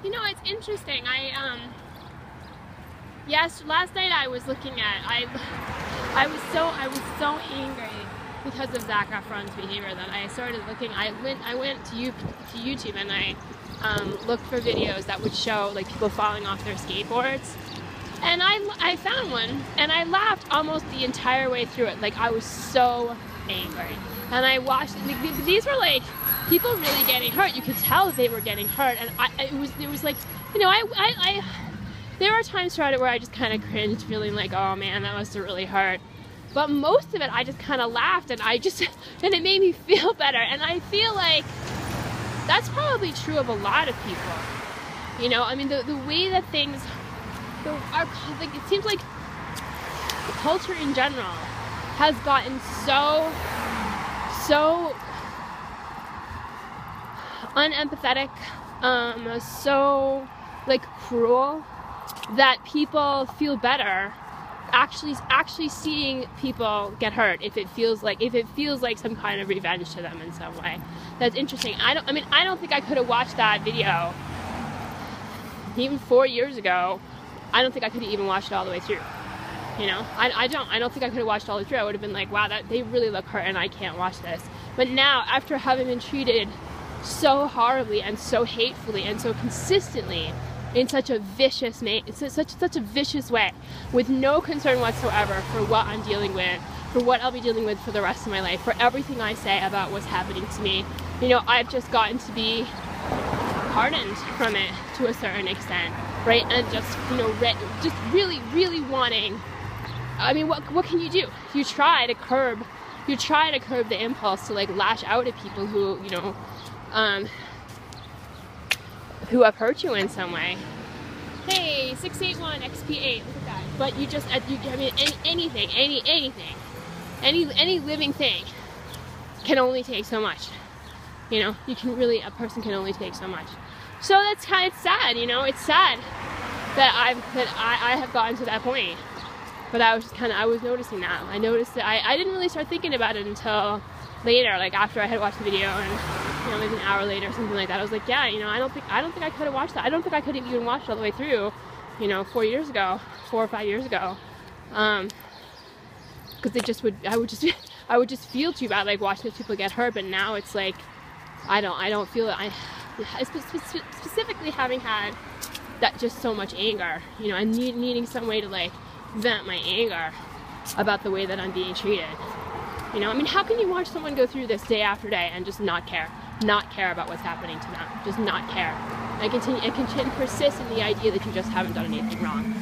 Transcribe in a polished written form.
You know, it's interesting. Yes, last night I was looking at, I was so angry because of Zac Efron's behavior that I started looking. I went to YouTube and I looked for videos that would show like people falling off their skateboards, and I found one and I laughed almost the entire way through it. Like, I was so angry, and I watched. These were like people really getting hurt. You could tell that they were getting hurt, and it was like, you know, there were times throughout it where I just kind of cringed, feeling like, oh man, that must have really hurt. But most of it, I just kind of laughed, and and it made me feel better. And I feel like that's probably true of a lot of people. You know, I mean, the way that things are, like, it seems like the culture in general has gotten so unempathetic, so like cruel, that people feel better actually seeing people get hurt if it feels like some kind of revenge to them in some way. That's interesting. I don't think I could have watched that video even 4 years ago. I don't think I could have even watched it all the way through. You know, I don't think I could have watched it all the way through. I would have been like, wow, that they really look hurt and I can't watch this. But now, after having been treated so horribly and so hatefully and so consistently in such a vicious such a vicious way, with no concern whatsoever for what I'm dealing with, for what I'll be dealing with for the rest of my life, for everything I say about what's happening to me, you know, I've just gotten to be hardened from it to a certain extent, right? And just, you know, just really wanting, I mean, what can you do? You try to curb the impulse to like lash out at people who, you know, who have hurt you in some way. Hey, 681 XP8, look at that. But you just, I mean, anything, any living thing can only take so much. You know, a person can only take so much. So that's kind of sad, you know. It's sad that I have gotten to that point. But I was noticing that. I noticed that I didn't really start thinking about it until later, like after I had watched the video, and you know, maybe an hour later or something like that. I was like, yeah, you know, I don't think I could have watched that. I don't think I could have even watched it all the way through, you know, 4 or 5 years ago, because I would just feel too bad, like watching those people get hurt. But now it's like, I don't feel it. Specifically having had that, just so much anger, you know, and needing some way to like vent my anger about the way that I'm being treated. You know, I mean, how can you watch someone go through this day after day and just not care about what's happening to them, just not care, and persist in the idea that you just haven't done anything wrong?